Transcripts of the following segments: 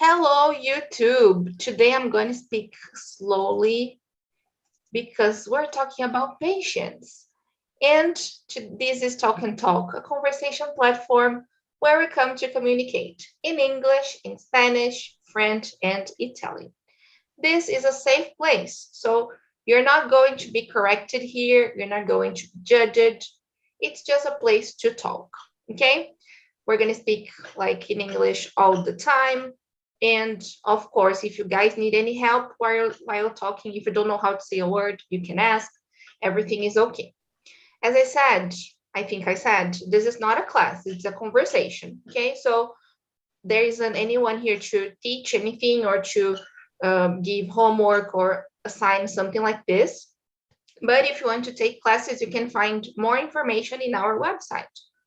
Hello, YouTube. Today I'm going to speak slowly because we're talking about patience. And this is Talk and Talk, a conversation platform where we come to communicate in English, in Spanish, French, and Italian. This is a safe place, so you're not going to be corrected here, you're not going to be judged. It's just a place to talk, okay? We're going to speak like in English all the time. And of course, if you guys need any help while talking, if you don't know how to say a word, you can ask. Everything is okay. As I think I said, this is not a class, it's a conversation. Okay, so there isn't anyone here to teach anything or to give homework or assign something like this. But if you want to take classes, you can find more information in our website,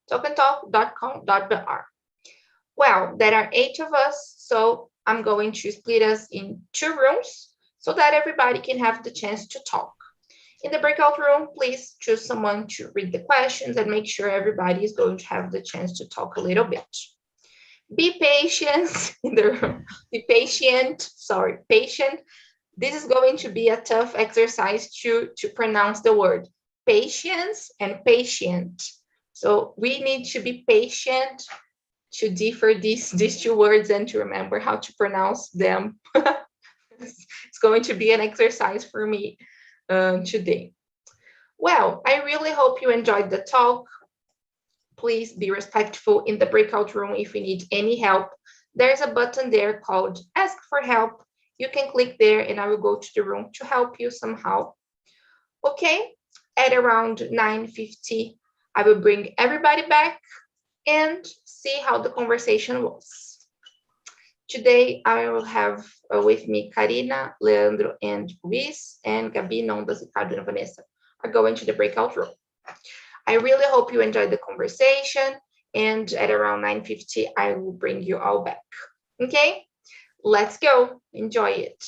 talkandtalk.com.br. Well, there are 8 of us, so I'm going to split us in 2 rooms so that everybody can have the chance to talk. In the breakout room, please choose someone to read the questions and make sure everybody is going to have the chance to talk a little bit. Be patient in the room. Be patient. Patient. This is going to be a tough exercise to pronounce the word patience and patient. So we need to be patient to differ these 2 words and to remember how to pronounce them. It's going to be an exercise for me today. Well, I really hope you enjoyed the talk. Please be respectful in the breakout room. If you need any help, there's a button there called Ask for Help. You can click there and I will go to the room to help you somehow. Okay, at around 9:50, I will bring everybody back and see how the conversation was. Today, I will have with me Karina, Leandro, and Luis, and Gabi, Nondas, Ricardo, and Vanessa are going to the breakout room. I really hope you enjoyed the conversation, and at around 9:50, I will bring you all back. Okay, let's go. Enjoy it.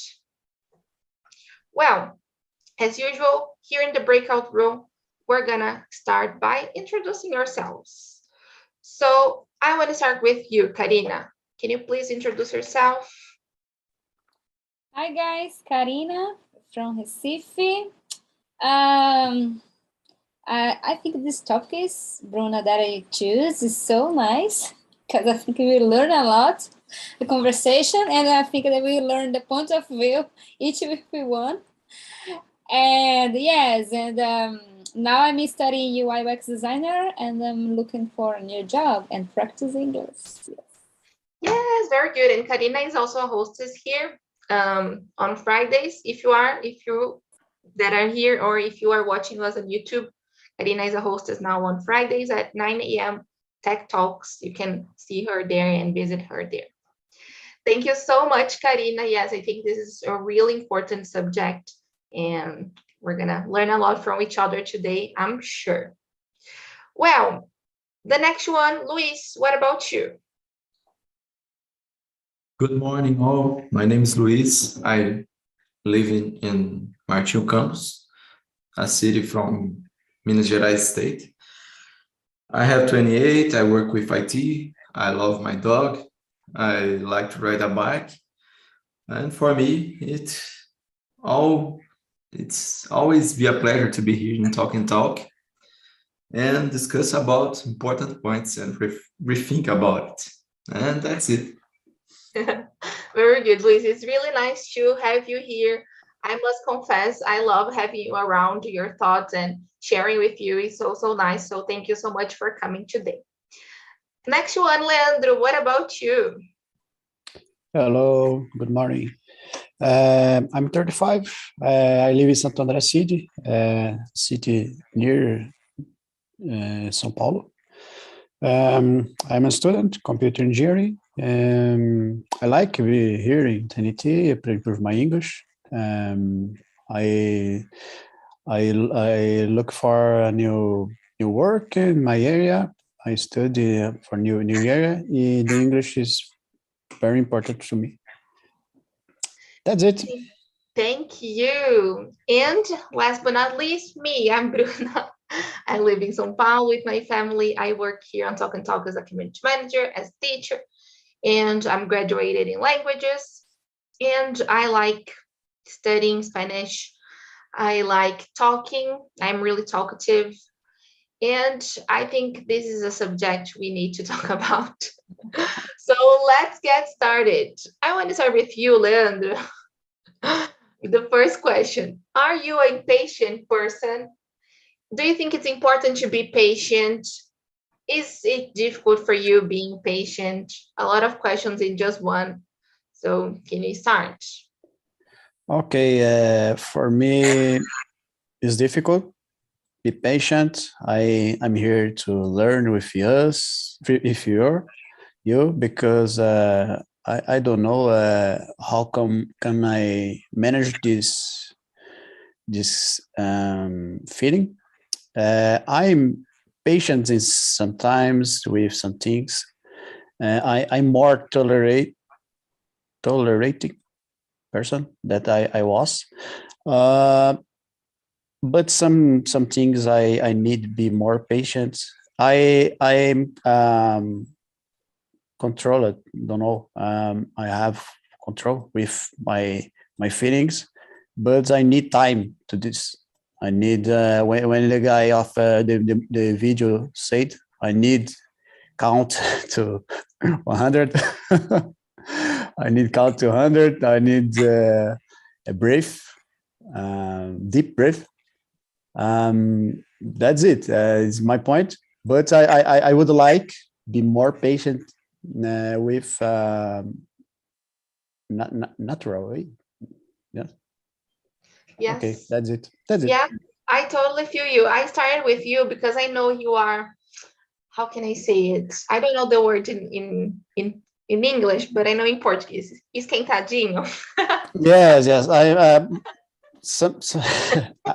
Well, as usual, here in the breakout room, we're gonna start by introducing ourselves. So I want to start with you, Karina. Can you please introduce yourself? Hi guys, Karina from Recife. I think this topic is, Bruna, that I choose is so nice because I think we learn a lot, the conversation, and I think that we learn the point of view each of one. And yes, and now I'm studying UI UX designer and I'm looking for a new job and practice English. Yes, very good. And Karina is also a hostess here on Fridays. If you that are here or if you are watching us on YouTube, Karina is a hostess now on Fridays at 9 a.m. Tech Talks. You can see her there and visit her there. Thank you so much, Karina. Yes, I think this is a really important subject and we're gonna learn a lot from each other today, I'm sure. Well, the next one, Luis, what about you? Good morning, all. My name is Luis. I live in Martinho Campos, a city from Minas Gerais state. I have 28. I work with IT. I love my dog. I like to ride a bike. And for me, it's always be a pleasure to be here in Talk and Talk and discuss about important points and rethink about it. And that's it. Very good, Luis. It's really nice to have you here. I must confess, I love having you around. Your thoughts and sharing with you is so nice. So thank you so much for coming today. Next one, Leandro, what about you? Hello, good morning. I'm 35. I live in Santo André City, city near São Paulo. I'm a student, computer engineering. I like to be here in TNT to improve my English. I look for a new work in my area. I study for new area. The English is very important to me. That's it. Thank you. And last but not least, me, I'm Bruna. I live in São Paulo with my family. I work here on Talk and Talk as a community manager, as teacher. and I'm graduated in languages, and I like studying Spanish. I like talking. I'm really talkative. And I think this is a subject we need to talk about. So let's get started. I want to start with you, Leandro. The first question: are you a patient person? Do you think it's important to be patient? Is it difficult for you being patient? A lot of questions in just one. So can you start? Okay, for me, it's difficult. Be patient. I'm here to learn with us, if you, because I don't know how can I manage this feeling. I'm patient in sometimes with some things. I'm more tolerating person that I was. But some things I need to be more patient. I'm controlled. Don't know. I have control with my feelings, but I need time to this. I need when the guy of the video said I need count to 100. I need count to 100. I need a breath, deep breath. That's it. It's my point. But I would like be more patient with natural way. Yeah. Yes. Okay, that's it. That's it. Yeah, I totally feel you. I started with you because I know you are, how can I say it? I don't know the word in English, but I know in Portuguese. Esquentadinho. Yes. Some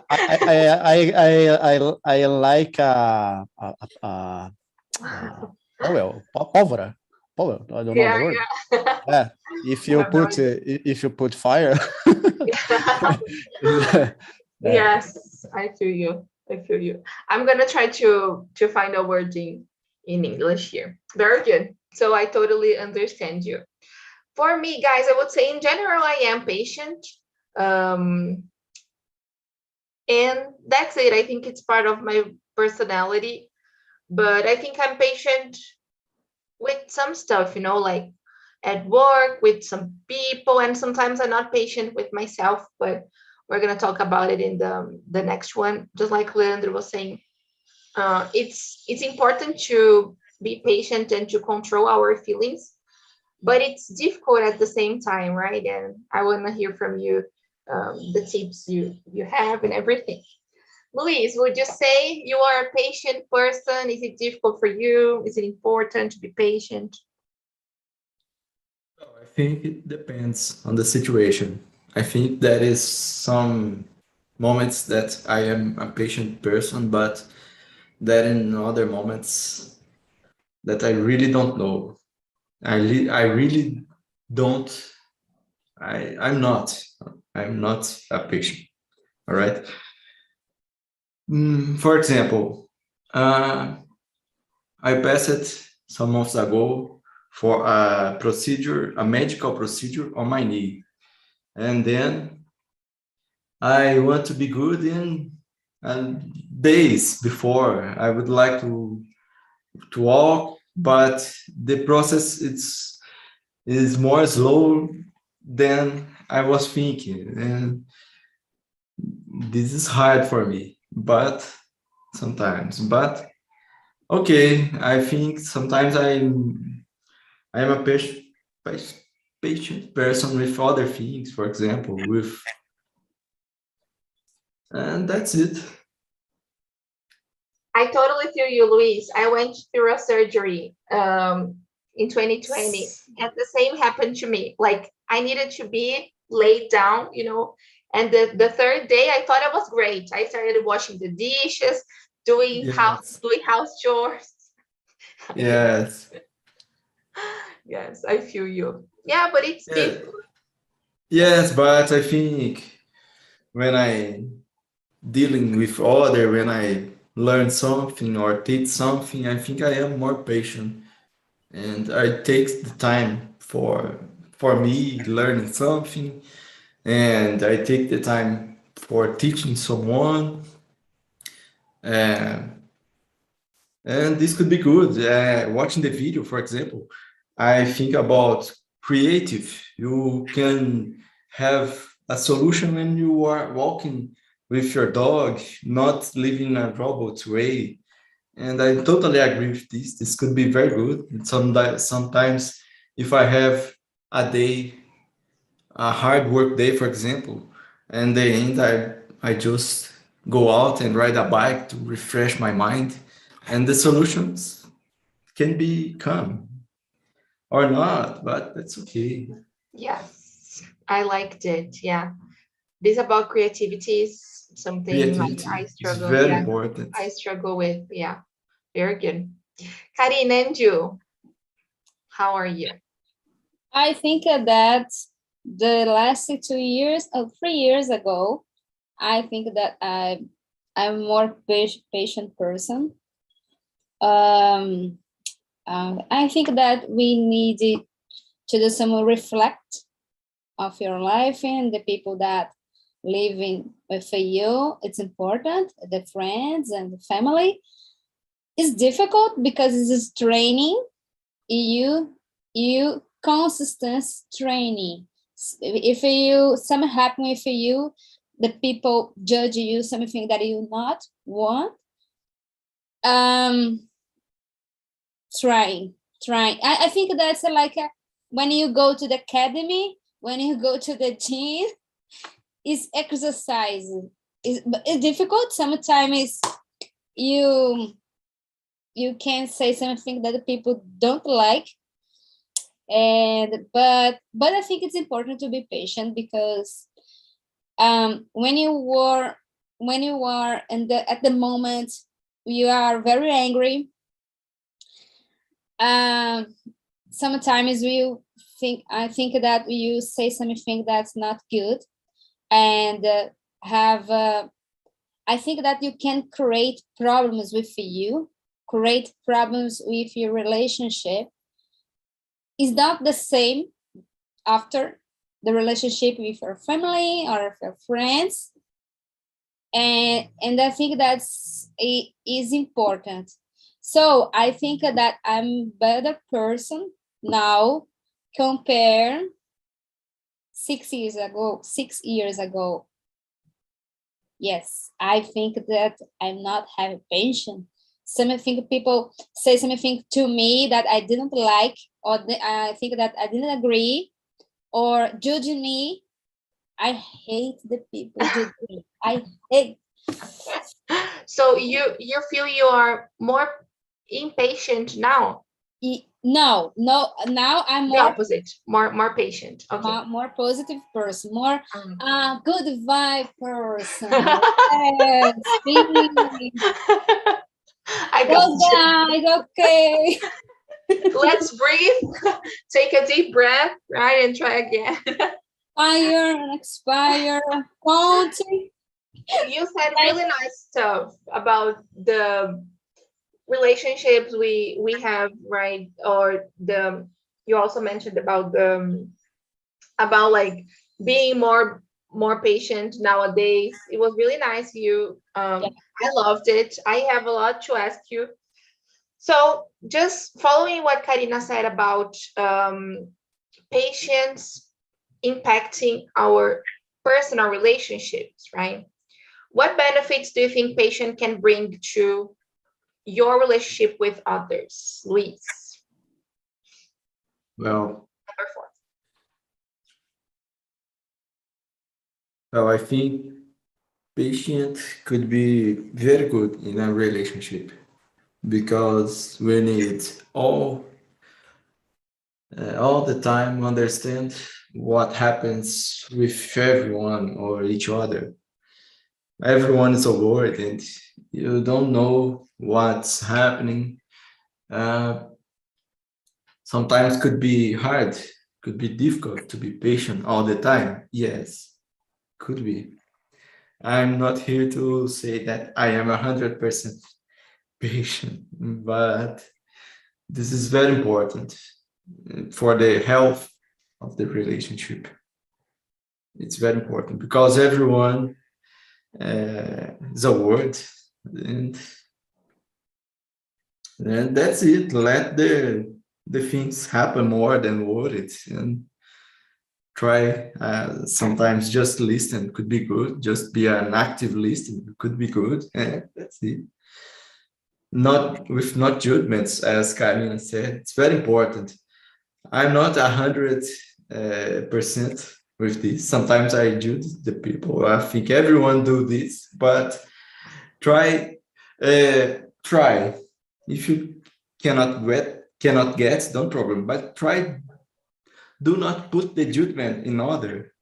I like pólvora. I don't know the word. Yeah. Yeah, if you put fire. Yes, I feel you. I'm gonna try to find a word in English here. Very good. So I totally understand you. For me, guys, I would say in general I am patient. And that's it. I think it's part of my personality. But I think I'm patient with some stuff, like at work with some people, and sometimes I'm not patient with myself, but we're going to talk about it in the next one. Just like Leandro was saying, it's important to be patient and to control our feelings, but it's difficult at the same time, right? And I want to hear from you the tips you have and everything. Luis, would you say you are a patient person? Is it difficult for you? Is it important to be patient? I think it depends on the situation. I think there is some moments that I am a patient person, but that in other moments that I really don't know. I really don't. I'm not. I'm not a patient. All right. For example, I passed it some months ago for a medical procedure on my knee. And then I want to be good in days before. I would like to walk, but the process is more slow than I was thinking. And this is hard for me, but sometimes. But okay, I think sometimes I'm a patient person with other things, for example, and that's it. I totally feel you, Luis. I went through a surgery in 2020, and the same happened to me. Like I needed to be laid down, and the third day I thought I was great. I started washing the dishes, doing house chores. Yes. Yes, I feel you. Yeah, but it's difficult. Yes, but I think when I dealing with other, when I learn something or teach something, I think I am more patient. and I take the time for me learning something, and I take the time for teaching someone, uh, and this could be good. Watching the video, for example, I think about creative. You can have a solution when you are walking with your dog, not living a robot way. And I totally agree with this. This could be very good. And sometimes, if I have a day, a hard work day, for example, and the end, I just go out and ride a bike to refresh my mind, and the solutions can be come or not, but that's okay. Yes, I liked it. Yeah. This about creativity is something I Creativity is struggle. very Yeah, important. I struggle with. Yeah, very good. Karine and you, how are you? I think that the last 2 years or 3 years ago, I think that I'm more patient person. I think that we need to do some reflect of your life and the people that living with you. It's important, the friends and the family. It's difficult because it's training you consistent training. If you something happen with you, the people judge you something that you not want. um trying I think that's like when you go to the academy, when you go to the gym, is exercise. It's difficult sometimes. You can say something that the people don't like, and but I think it's important to be patient because when you are at the moment you are very angry. um Sometimes I think that you say something that's not good, and have I think that you can create problems with you, create problems with your relationship. Is not the same after the relationship with your family or with your friends. And I think it is important. So I think that I'm better person now compare 6 years ago. 6 years ago, yes, I think that I'm not having patience. Something people say something to me that I didn't like, or I think that I didn't agree, or judging me. I hate the people judging me. I hate. So you feel you are more impatient now? No. Now I'm The opposite, more patient. Okay. more positive person, more Um. good vibe person. Yes, please. I got Go you. guys, okay. Let's breathe. Take a deep breath, right, and try again. Fire and expire. Conte. You said really nice stuff about the relationships we have, right? Or the you also mentioned about the about like being more patient nowadays. It was really nice. Yeah. I loved it. I have a lot to ask you. So just following what Karina said about patience impacting our personal relationships, right? What benefits do you think patience can bring to your relationship with others, Luis? Well, Number 4. I think patient could be very good in a relationship because we need all the time understand what happens with everyone or each other. Everyone is a word and you don't know what's happening. Uh, Sometimes could be hard, could be difficult to be patient all the time. Yes, could be. I'm not here to say that I am 100% patient, but This is very important for the health of the relationship. It's very important because everyone is a word, and that's it. Let the things happen more than words, and try sometimes just listen could be good. Just be an active listener could be good. And that's it. Not judgments, as Karina said. It's very important. I'm not 100% with this. Sometimes I judge the people. I think everyone do this, but try. If you cannot get, don't problem. But try. Do not put the judgment in other.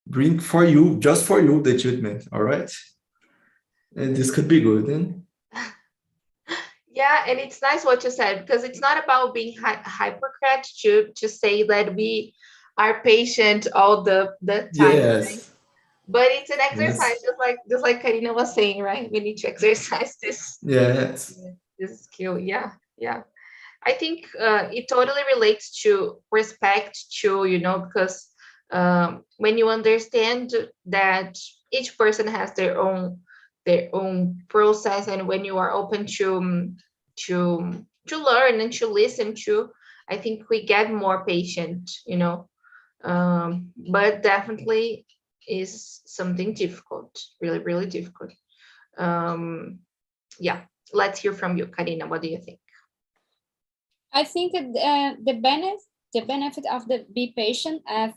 Bring for you, just for you, the judgment. All right, and this could be good. Then. Yeah, and it's nice what you said, because it's not about being hypocrite to say that we are patient all the time. Yes. Right? But it's an exercise, yes. just like Karina was saying, right? We need to exercise this. Yes. This skill. Yeah. I think it totally relates to respect too, because when you understand that each person has their own process, and when you are open to learn and to listen to, I think we get more patient, but definitely is something difficult, really, really difficult. Yeah, let's hear from you, Karina. What do you think? I think the benefit of the be patient as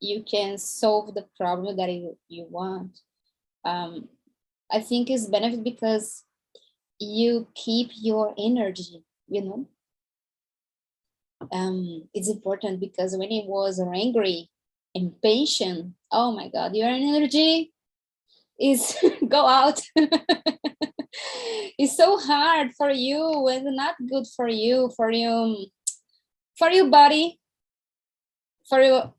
you can solve the problem that you want. I think is benefit because you keep your energy, It's important because when you was angry, impatient, oh my God, your energy is go out. It's so hard for you and not good for you, for your body, for your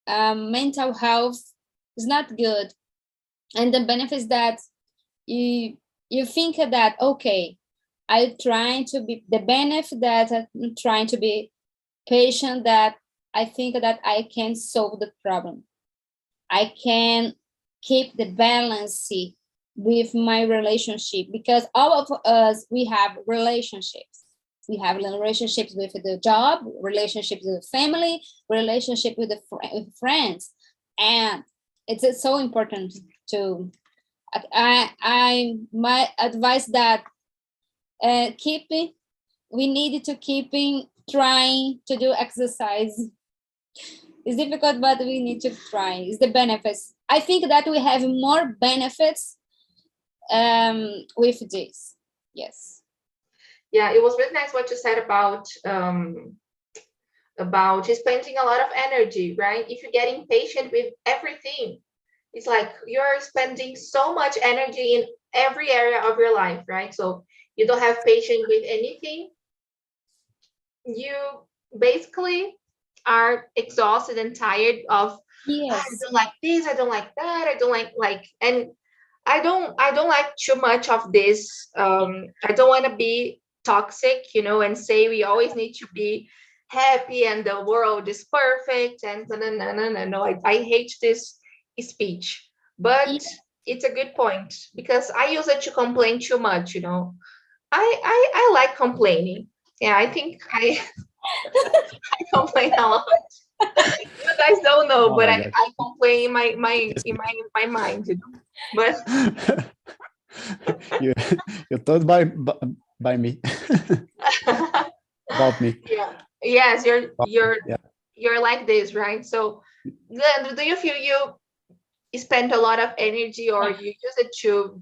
mental health. It's not good. And the benefit is that you think that, okay, I'm trying to be the benefit that I'm trying to be patient, that I think that I can solve the problem. I can keep the balance with my relationship, because all of us, we have relationships. We have relationships with the job, relationships with family, relationship with friends. And it's so important to, my advice that we need to trying to do exercise. It's difficult, but we need to try. It's the benefits. I think that we have more benefits with this. Yes. Yeah, it was really nice what you said about spending a lot of energy, right? If you're getting patient with everything, it's like you're spending so much energy in every area of your life, right? So you don't have patience with anything. You basically are exhausted and tired of, yes. I don't like this, I don't like that, I don't like, and I don't like too much of this. I don't want to be toxic, and say we always need to be happy and the world is perfect and no. I hate this speech, but it's a good point, because I use it to complain too much. I like complaining. Yeah, I think I complain a lot. You guys don't know, but I complain in my mind, But you're told by me about me. Yeah. Yes, you're like this, right? So then, do you feel you spend a lot of energy, or you use it to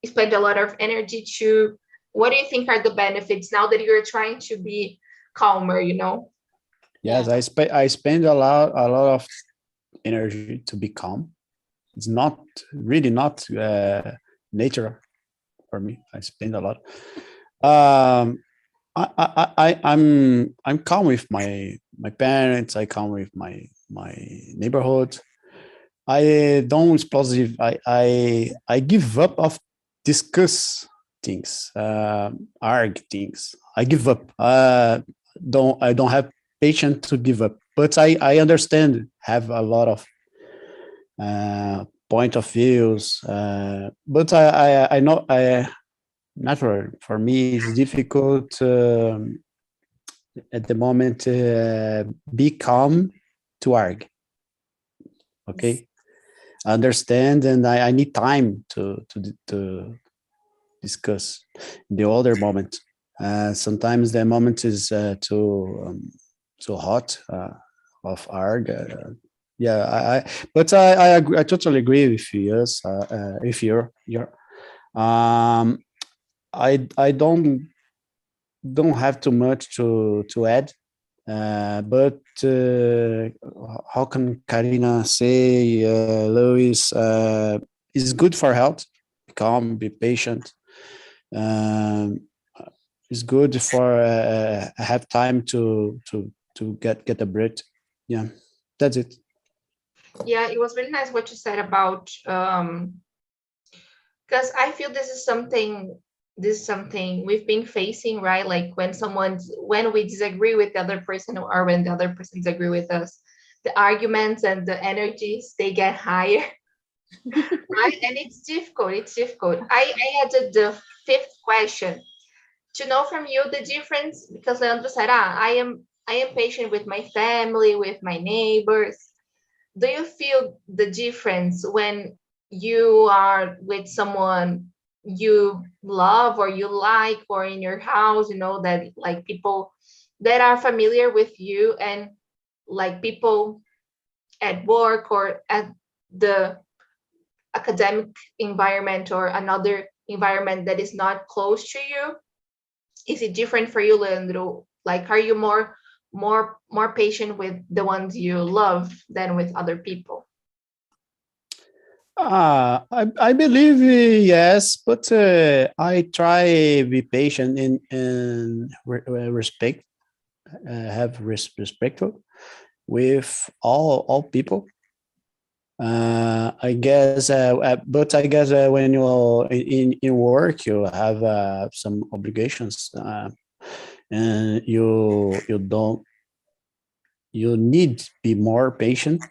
spend a lot of energy to? What do you think are the benefits now that you're trying to be calmer? Yes, I spend a lot of energy to be calm. It's not really not nature for me. I spend a lot. I'm calm with my parents. I calm with my neighborhood. I don't explosive. I give up of discuss things, argue things. I give up. I don't have patience to give up. But I understand. Have a lot of point of views. But I know natural for me it's difficult at the moment. Be calm to argue. Okay. Understand, and I need time to discuss the other moment. Sometimes the moment is too hot of arg. Yeah, I agree, I totally agree with you. Yes, if you're I don't have too much to add. But how can Karina say, Louis, is good for health? Be calm, be patient. It's good for have time to get a breath. Yeah, that's it. Yeah, it was really nice what you said about because I feel this is something we've been facing, right? Like when we disagree with the other person or when the other person disagree with us, the arguments and the energies they get higher. Right? And it's difficult. It's difficult. I added the fifth question to know from you the difference because Leandro said, I am patient with my family, with my neighbors. Do you feel the difference when you are with someone you love or you like or in your house, you know, that like people that are familiar with you and like people at work or at the academic environment or another environment that is not close to you? Is it different for you, Leandro? Like, are you more patient with the ones you love than with other people? I believe yes, but I try be patient and respect, have respectful with all people. I guess, but I guess when you're in work, you have some obligations, and you need to be more patient.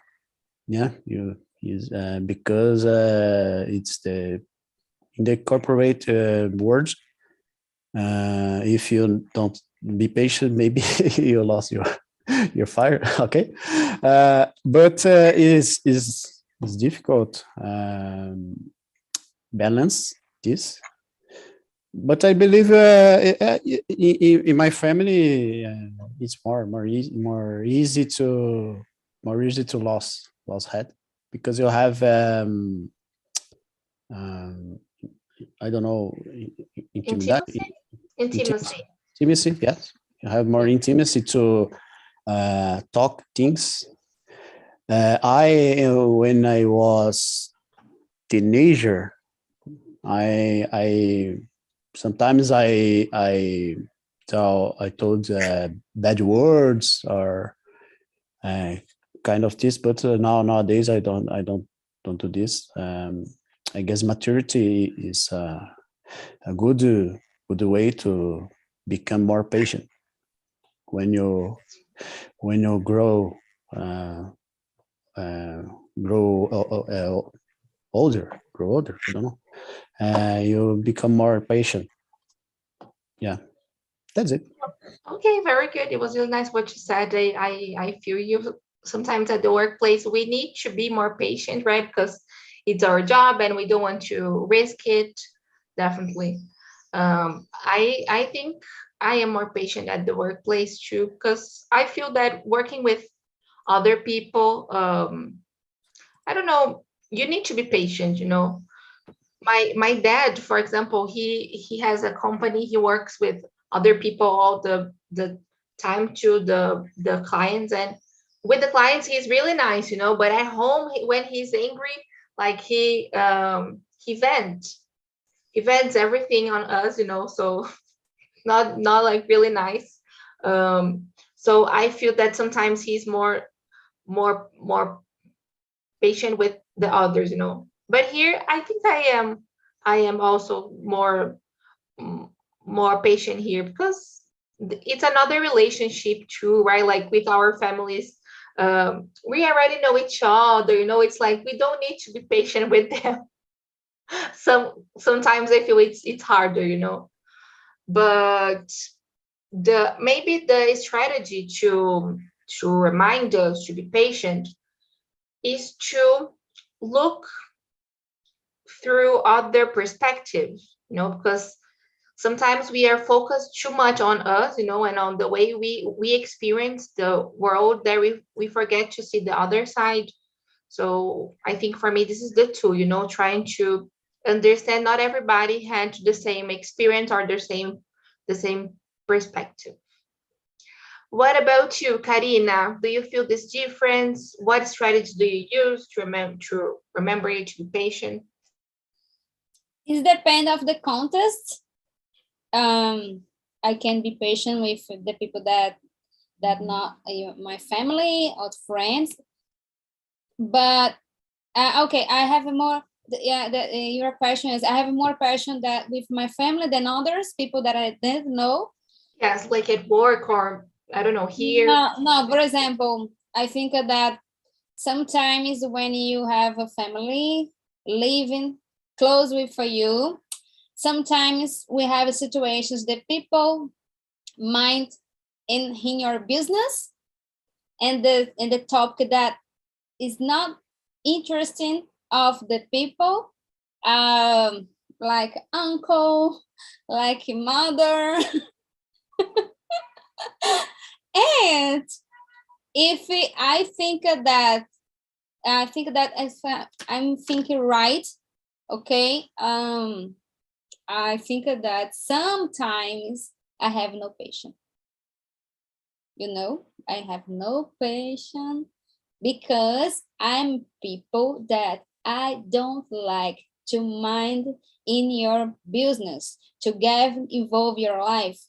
Yeah, you is because it's the in the corporate words. If you don't be patient, maybe you lost your fire. Okay, but is difficult balance this. But I believe in my family, it's more easy to lose head because you have um, I don't know Intimacy? intimidate Intimacy. intimacy. Yes, you have more intimacy to talk things. I when I was teenager, I sometimes I told bad words or kind of this, but nowadays I don't do this. I guess maturity is a good way to become more patient when you grow uh, grow older. I don't know. You become more patient. Yeah, that's it. Okay, very good. It was really nice what you said. I feel you. Sometimes at the workplace, we need to be more patient, right? Because it's our job and we don't want to risk it. Definitely. I think I am more patient at the workplace too, because I feel that working with other people, I don't know, you need to be patient, you know. My dad, for example, he has a company, he works with other people all the time to the clients, and with the clients he's really nice, you know, but at home when he's angry, like he vents everything on us, you know, so not like really nice. So I feel that sometimes he's more patient with the others, But here, I think I am also more patient here because it's another relationship too, right? Like with our families, we already know each other, it's like we don't need to be patient with them. Sometimes I feel it's harder, but maybe the strategy to remind us to be patient is to look through other perspectives, because sometimes we are focused too much on us, and on the way we experience the world, that we forget to see the other side. So I think for me, this is the tool, trying to understand not everybody had the same experience or the same perspective. What about you, Karina? Do you feel this difference? What strategies do you use to remember it, to be patient? It depends of the context. I can be patient with the people that not my family or friends, but okay, I have a more your question is I have more passion that with my family than others, people that I didn't know. Yes, like at work or I don't know, here. No, for example, I think that sometimes when you have a family living close with you, sometimes we have situations that people mind in your business and the topic that is not interesting of the people, like uncle, like mother. And if I think that if I'm thinking right, okay, I think that sometimes I have no patience. I have no patience because I'm people that I don't like to mind in your business, to get involved your life.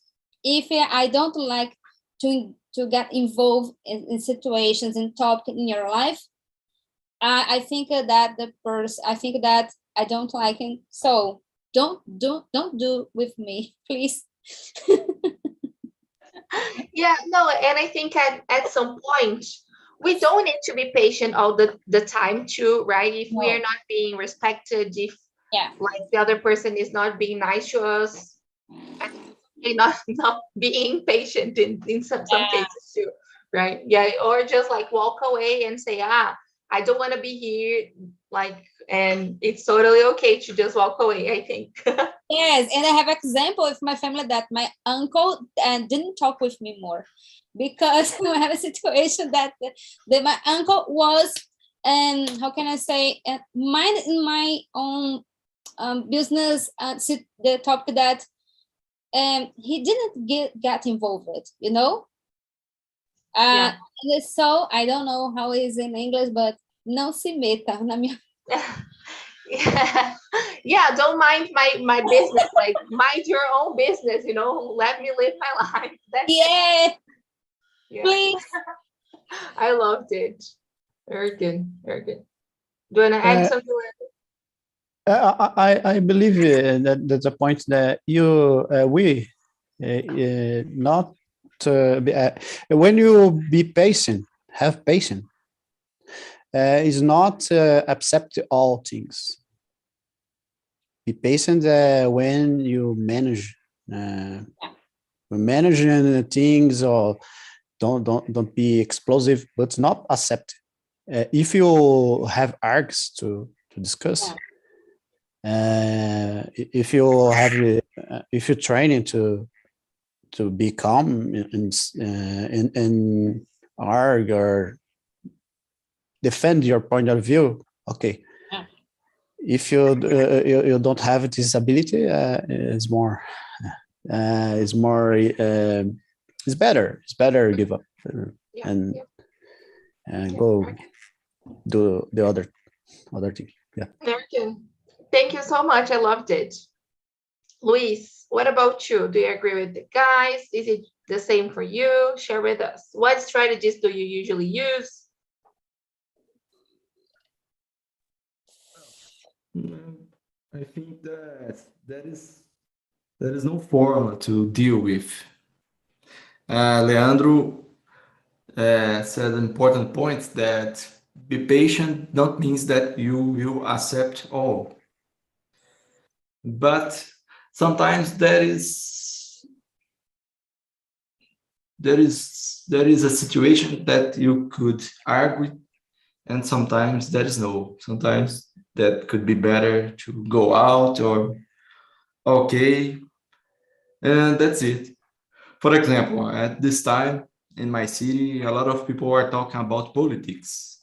If I don't like to get involved in situations and topics in your life, I think that I think that I don't like it. So don't do with me, please. Yeah, no, and I think at some point we don't need to be patient all the time too, right? If we are not being respected, if like the other person is not being nice to us, and not being patient in some cases too, right? Yeah, or just like walk away and say, I don't want to be here, like, and it's totally okay to just walk away, I think. Yes, and I have example of my family that my uncle didn't talk with me more because I have a situation that my uncle was, how can I say, mind in my own business, the topic that he didn't get involved with, Yeah. So I don't know how it is in English, but não se meta na minha. Yeah, don't mind my business, like mind your own business, let me live my life. Yeah, please. I loved it. Very good, very good. Do you want to add something? I believe that that's a point that we not when you be patient, have patience, is not accept all things. Be patient when you managing things, or don't be explosive, but not accept. If you have arcs to discuss, if you have if you're training to be calm in argue or defend your point of view, okay. If you don't have this ability, it's better give up and go do the other thing. Yeah. Very good. Thank you so much. I loved it. Luis, what about you? Do you agree with the guys? Is it the same for you? Share with us. What strategies do you usually use? Mm, I think that there is no formula to deal with. Leandro said an important point that be patient not means that you will accept all, but sometimes there is a situation that you could argue, and sometimes there is no. Sometimes that could be better to go out or okay, and that's it. For example, at this time in my city, a lot of people are talking about politics,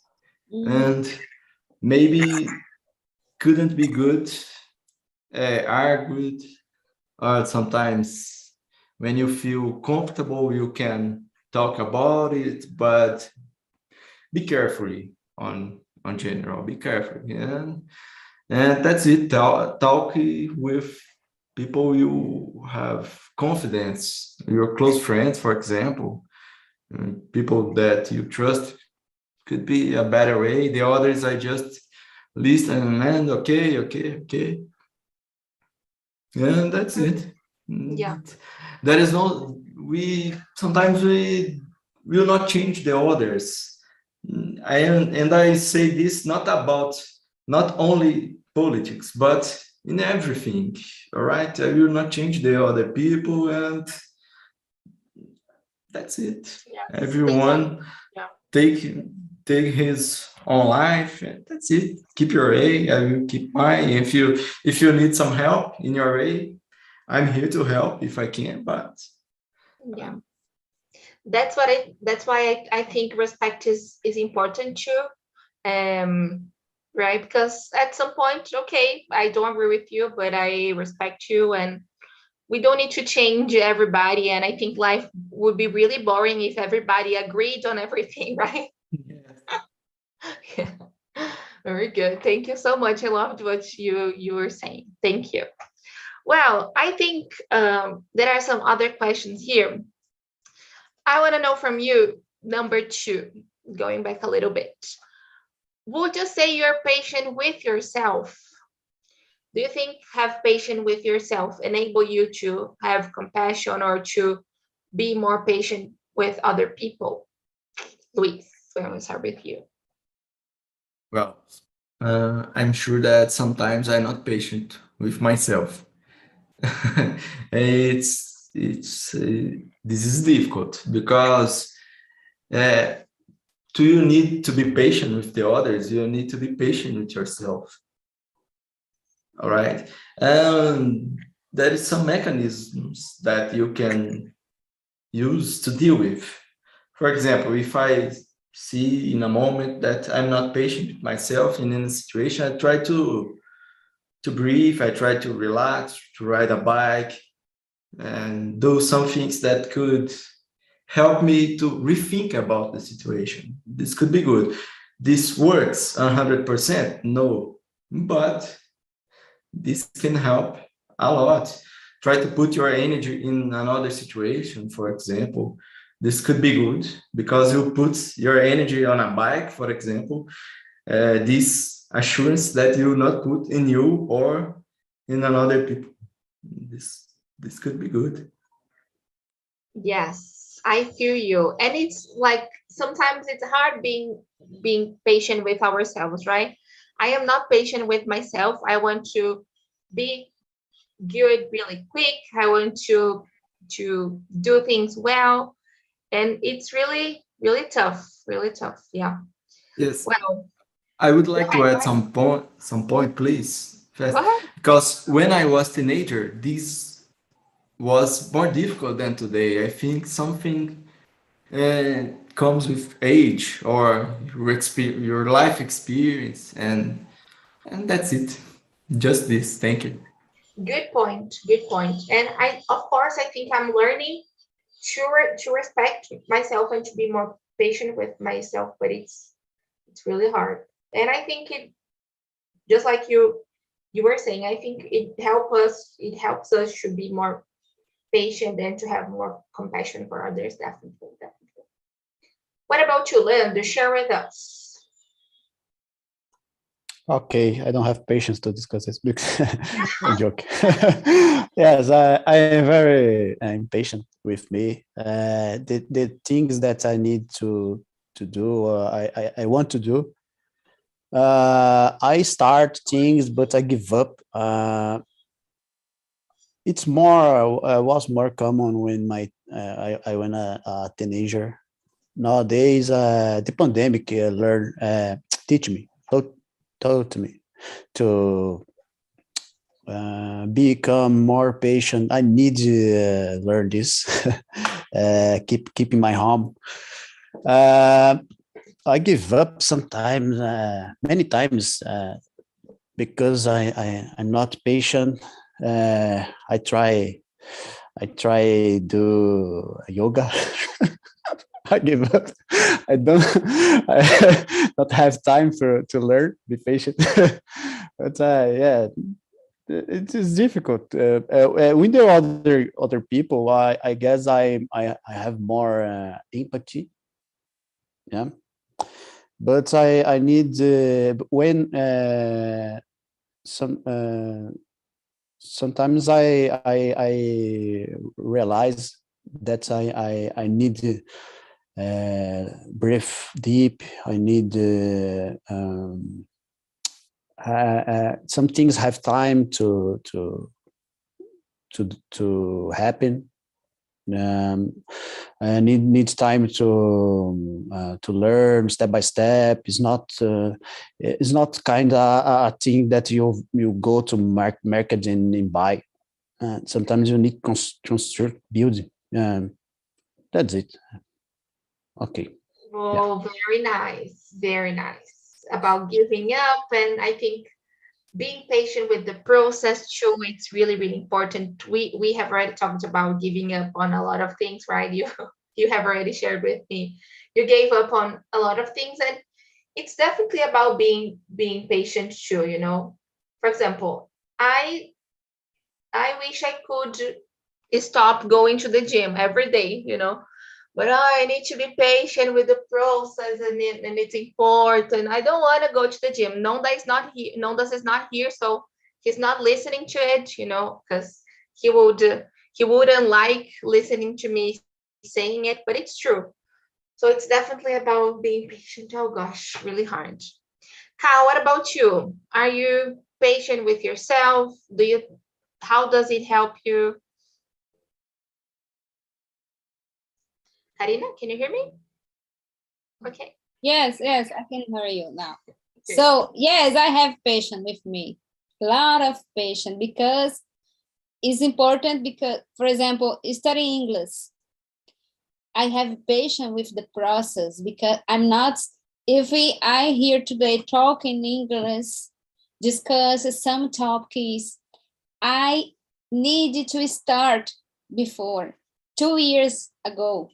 and maybe couldn't be good argued, or sometimes when you feel comfortable, you can talk about it, but be carefully on general. Be careful, yeah. And that's it. Talk with people you have confidence, your close friends, for example, people that you trust could be a better way. The others I just listen and okay. And that's it. Yeah. There is no, we sometimes we will not change the others. And I say this not only politics, but in everything. All right. I will not change the other people, and that's it. Yes. Everyone Yeah. take his own life, and that's it. Keep your way, I will keep mine. If you need some help in your way, I'm here to help if I can. But Yeah. That's why I think respect is important too. Right? Because at some point, okay, I don't agree with you, but I respect you, and we don't need to change everybody. And I think life would be really boring if everybody agreed on everything, right? Yeah. Very good. Thank you so much. I loved what you were saying. Thank you. Well, I think there are some other questions here. I want to know from you, number 2, going back a little bit. Would you say you're patient with yourself? Do you think have patience with yourself enable you to have compassion or to be more patient with other people? Luis, so I'm going to start with you. well, I'm sure that sometimes I'm not patient with myself. It's this is difficult because do you need to be patient with the others? You need to be patient with yourself. All right. And there is some mechanisms that you can use to deal with. For example, if I see in a moment that I'm not patient with myself in a situation, I try to breathe, I try to relax, to ride a bike, and do some things that could help me to rethink about the situation. This could be good. This works 100%? No, but this can help a lot. Try to put your energy in another situation, for example. This could be good because you put your energy on a bike, for example. This assurance that you will not put in you or in another people. This could be good. Yes, I feel you. And it's like sometimes it's hard being patient with ourselves, right? I am not patient with myself. I want to be good really quick. I want to do things well. And it's really, really tough. Really tough. Yeah. Yes, Well, I would go like to ahead, go add ahead. some point, please. Go First, ahead. because when I was teenager, this was more difficult than today. I think something comes with age or your life experience, and that's it. Just this. Thank you. Good point. Good point. And I, of course, I think I'm learning to respect myself and to be more patient with myself, but it's really hard. And I think it, just like you were saying, I think it helps us to be more patient and to have more compassion for others, definitely, definitely. What about you, Leandro? Share with us. Okay, I don't have patience to discuss this because a joke. Yes, I am very impatient with me. The things that I need to do, I want to do. I start things, but I give up. It's more was more common when I when a teenager. Nowadays, the pandemic teach me, taught me to become more patient. I need to learn this. Keeping my home. I give up sometimes, many times, because I'm not patient. I try do yoga. I give up. I don't. I don't have time to learn. Be patient. But yeah, it is difficult. With the other people, I guess I have more empathy. Yeah, but I need when sometimes I realize that I need to breathe deep. I need some things have time to happen. And it needs time to learn step by step. It's not kind of a thing that you go to market and buy. Sometimes you need construct building. That's it. Okay. Oh, very nice. Very nice. About giving up. And I think being patient with the process too, it's really, really important. We have already talked about giving up on a lot of things, right? You have already shared with me. You gave up on a lot of things, and it's definitely about being patient too, you know. For example, I wish I could stop going to the gym every day, you know. But I need to be patient with the process, and it's important. I don't want to go to the gym. Nonda is not here. Nondas is not here, so he's not listening to it, you know, because he would he wouldn't like listening to me saying it, but it's true. So it's definitely about being patient. Oh gosh, really hard. Kyle, what about you? Are you patient with yourself? How does it help you? Karina, can you hear me? Okay. Yes, I can hear you now. So yes, I have patience with me. A lot of patience because it's important because, for example, studying English, I have patience with the process because I'm not, if I here today talk in English, discuss some topics, I needed to start before 2 years ago.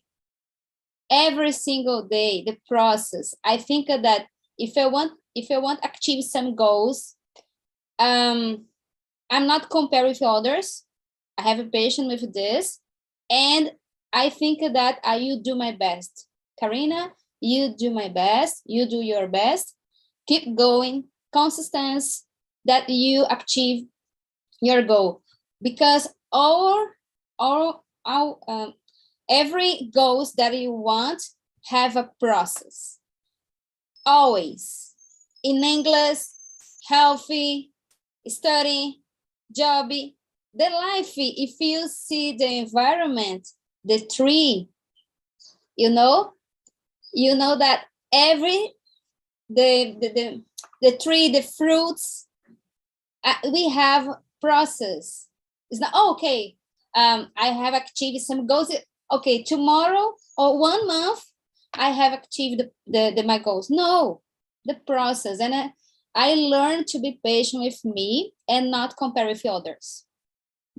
Every single day, the process. I think that if I want to achieve some goals, I'm not compared with others. I have a patience with this, and I think that I will do my best. Karina, you do my best. You do your best. Keep going, consistency, that you achieve your goal, because every goals that you want have a process. Always. In English, healthy, study, job, the life, if you see the environment, the tree, you know that every, the tree, the fruits, we have process. It's not, okay, I have achieved some goals. Okay, tomorrow or 1 month, I have achieved my goals. No, the process. And I learned to be patient with me and not compare with others.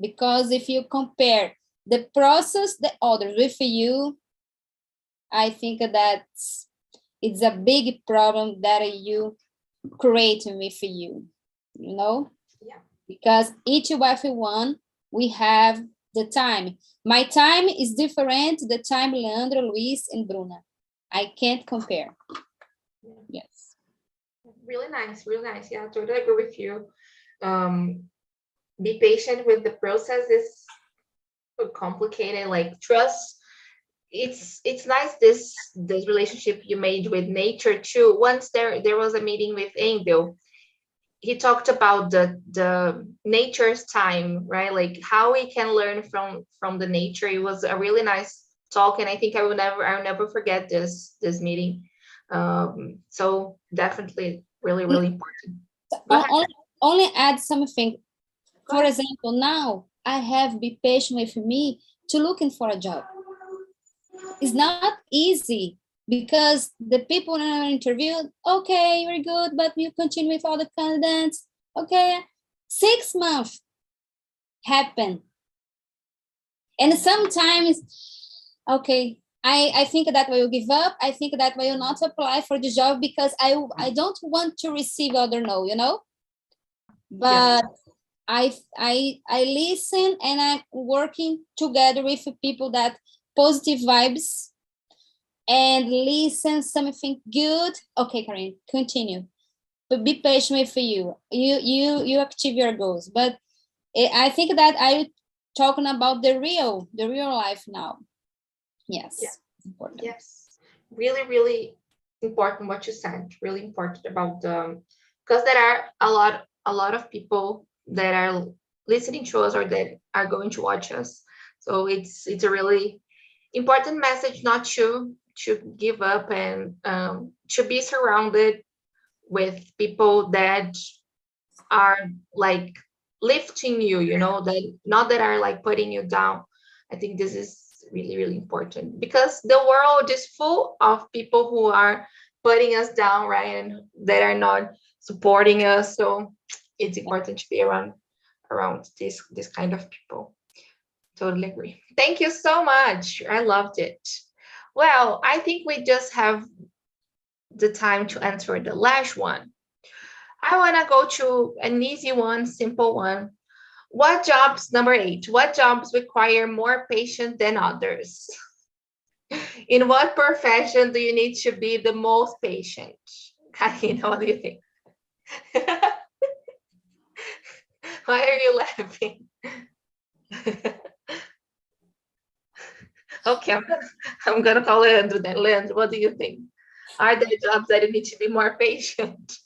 Because if you compare the process, the others with you, I think that it's a big problem that you create with you, you know? Yeah. Because each and every one, we have the time. My time is different the time Leandro, Luis, and Bruna. I can't compare. Yes. Really nice, really nice. Yeah, I totally agree with you. Um, be patient with the process is complicated. Like trust, it's nice this relationship you made with nature too. Once there was a meeting with Angel. He talked about the nature's time, right? Like how we can learn from the nature. It was a really nice talk, and I think I'll never forget this meeting. So definitely really important. Go ahead. Only add something. Go For ahead. example, now I have be patient with me to looking for a job. It's not easy because the people in our interview, okay, very good, but you continue with all the candidates. Okay, 6 months happen. And sometimes, okay, I think that I will give up. I think that I will not apply for the job because I don't want to receive other no, you know? Yeah. But I listen and I'm working together with people that positive vibes and listen something good. Okay, Karen, continue. But be patient with you. You achieve your goals. But I think that I talking about the real life now. Yes. Yeah. Important. Yes. Really important what you said. Really important about the because there are a lot of people that are listening to us or that are going to watch us. So it's a really important message not to give up and to be surrounded with people that are like lifting you, you know, that not that are like putting you down. I think this is really important because the world is full of people who are putting us down, right, and that are not supporting us. So it's important to be around this kind of people. Totally agree. Thank you so much. I loved it. Well, I think we just have the time to answer the last one. I want to go to an easy one, simple one. What jobs, number 8, what jobs require more patience than others? In what profession do you need to be the most patient? Karina, what do you think? Why are you laughing? Okay, I'm gonna call Leandro then. Leandro, what do you think? Are there jobs that you need to be more patient?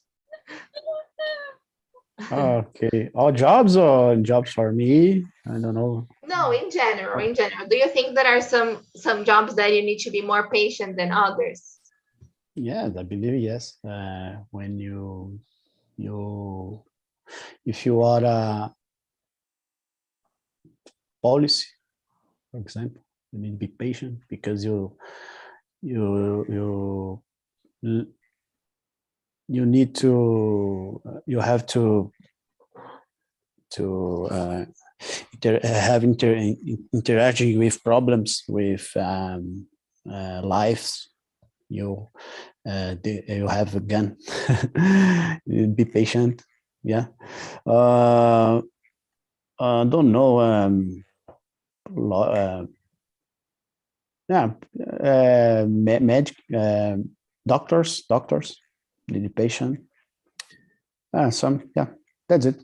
Okay, all jobs or jobs for me? I don't know. No, in general, in general. Do you think there are some jobs that you need to be more patient than others? Yes, I believe yes. When if you are a policy, for example, you need to be patient because you you need to you have to have interacting with problems with lives. You you have a gun. Be patient. Yeah. Don't know. Yeah. Magic. Doctors. Need be patient. Some. Yeah. That's it.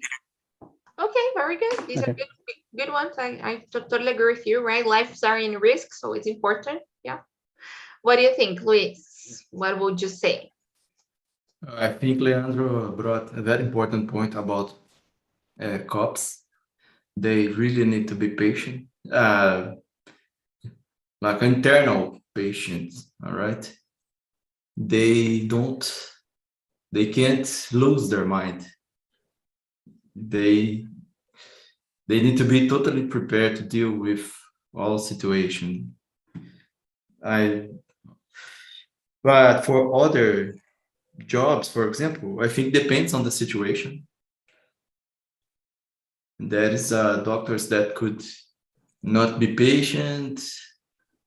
Okay, very good. These are Okay. good ones. I totally agree with you, right? Lives are in risk, so it's important. Yeah. What do you think, Luis? What would you say? I think Leandro brought a very important point about cops. They really need to be patient, like internal patience. All right, they can't lose their mind. They need to be totally prepared to deal with all situation. But for other jobs, for example, I think depends on the situation. There is doctors that could not be patient,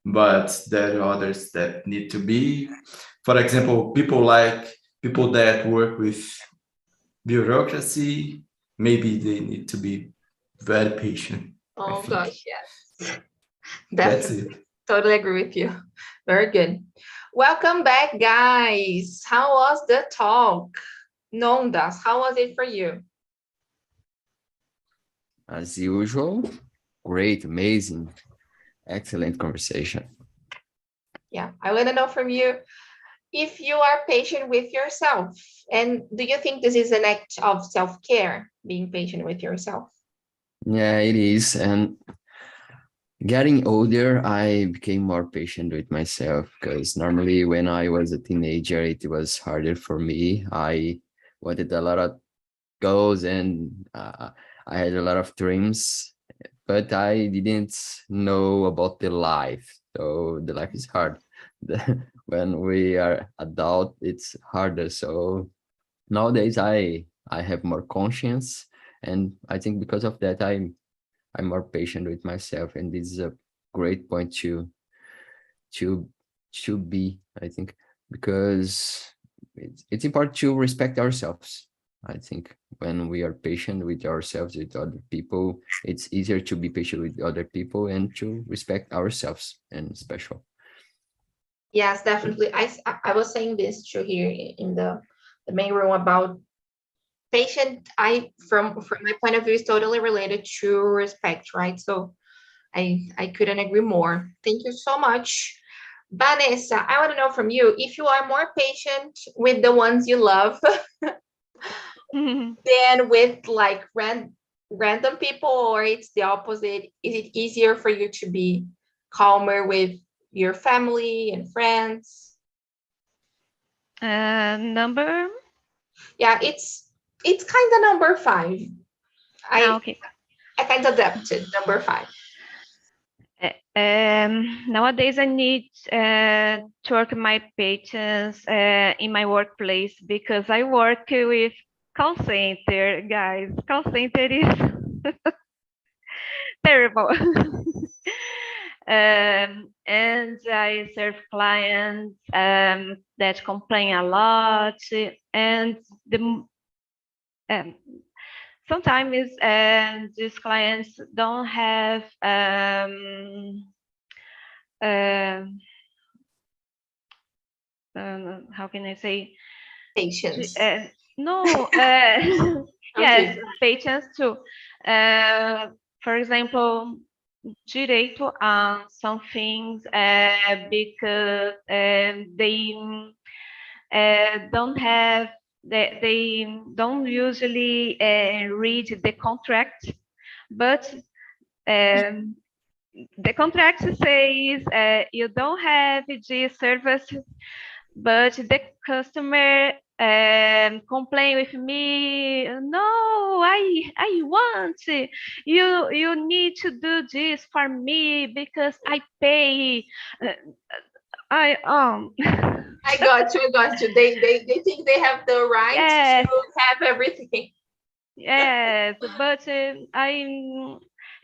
but there are others that need to be. For example, people that work with bureaucracy, maybe they need to be very patient. I Oh think gosh, yes. that's Definitely. it. Totally agree with you. Very good. Welcome back, guys. How was the talk? No ondas. How was it for you? As usual, great, amazing, excellent conversation. Yeah, I want to know from you if you are patient with yourself. And do you think this is an act of self-care, being patient with yourself? Yeah, it is. And getting older, I became more patient with myself because normally when I was a teenager, it was harder for me. I wanted a lot of goals and I had a lot of dreams, but I didn't know about the life. So the life is hard. When we are adult, it's harder. So nowadays I have more conscience, and I think because of that I'm more patient with myself, and this is a great point to to be, I think, because it's important to respect ourselves. I think when we are patient with ourselves, with other people, it's easier to be patient with other people and to respect ourselves and special. Yes, definitely. I was saying this to here in the main room about patient. From my point of view is totally related to respect, right? So I couldn't agree more. Thank you so much. Vanessa, I want to know from you if you are more patient with the ones you love than with like random people, or it's the opposite. Is it easier for you to be calmer with your family and friends? Number? Yeah, it's kind of number 5. Okay. I kind of adapted number 5. Nowadays, I need to work my patience in my workplace because I work with call center, guys. Call center is terrible. And I serve clients that complain a lot, and sometimes these clients don't have how can I say? Patience. No, Okay. yes, patience too. For example, direito on some things because they don't have, they don't usually read the contract, but the contract says you don't have this service, but the customer complain with me. No, I want you need to do this for me because I pay. I I got you. They think they have the right Yes. to have everything. Yes, but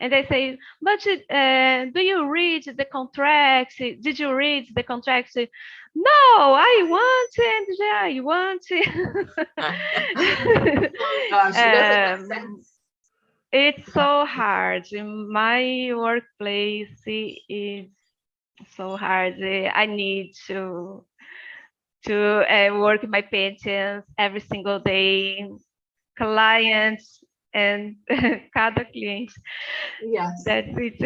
and they say, but do you read the contracts? Did you read the contracts? No, I want it. I want it. Oh gosh, it doesn't make sense. It's so hard. In my workplace is so hard. I need to work my patience every single day. Clients and cada cliente. Yes. That's it.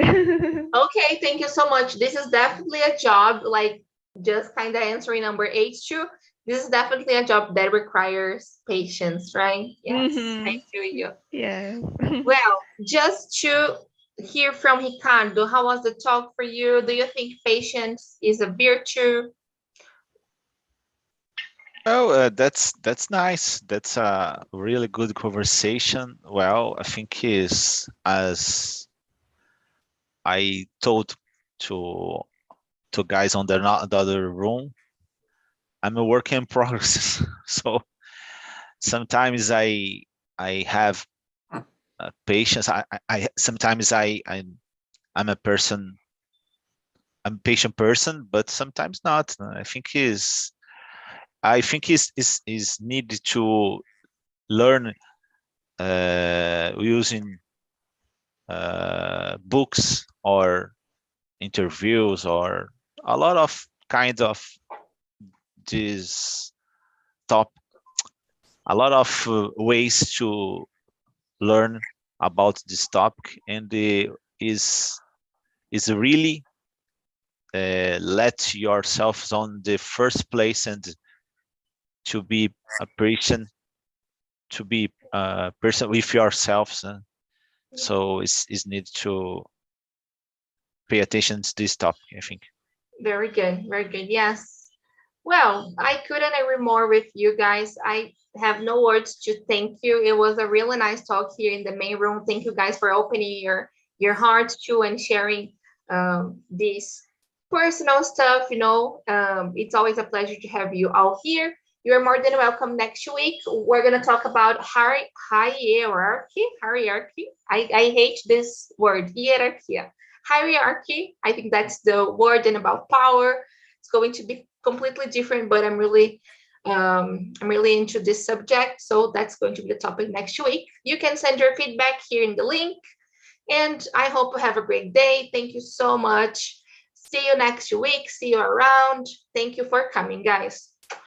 Okay, thank you so much. This is definitely a job, like just kind of answering number 8 too. This is definitely a job that requires patience, right? Yes, I feel you. Yes. Well, just to hear from Ricardo, how was the talk for you? Do you think patience is a virtue? Oh, that's nice. That's a really good conversation. Well, I think is as I told to guys on the other room, I'm a work in progress. So sometimes I have patience. I sometimes I'm a person. I'm a patient person, but sometimes not. I think is needed to learn using books or interviews or a lot of kind of this top a lot of ways to learn about this topic, and is really let yourselves on the first place and to be a person, to be a person with yourselves. So it's need to pay attention to this topic, I think. Very good, very good. Yes. Well, I couldn't agree more with you guys. I have no words to thank you. It was a really nice talk here in the main room. Thank you guys for opening your hearts to and sharing this personal stuff. It's always a pleasure to have you all here. You're more than welcome next week. We're gonna talk about hierarchy. Hierarchy. I hate this word, hierarchy. Hierarchy. I think that's the word, and about power. It's going to be completely different, but I'm really into this subject, so that's going to be the topic next week. You can send your feedback here in the link, and I hope you have a great day. Thank you so much. See you next week. See you around. Thank you for coming, guys.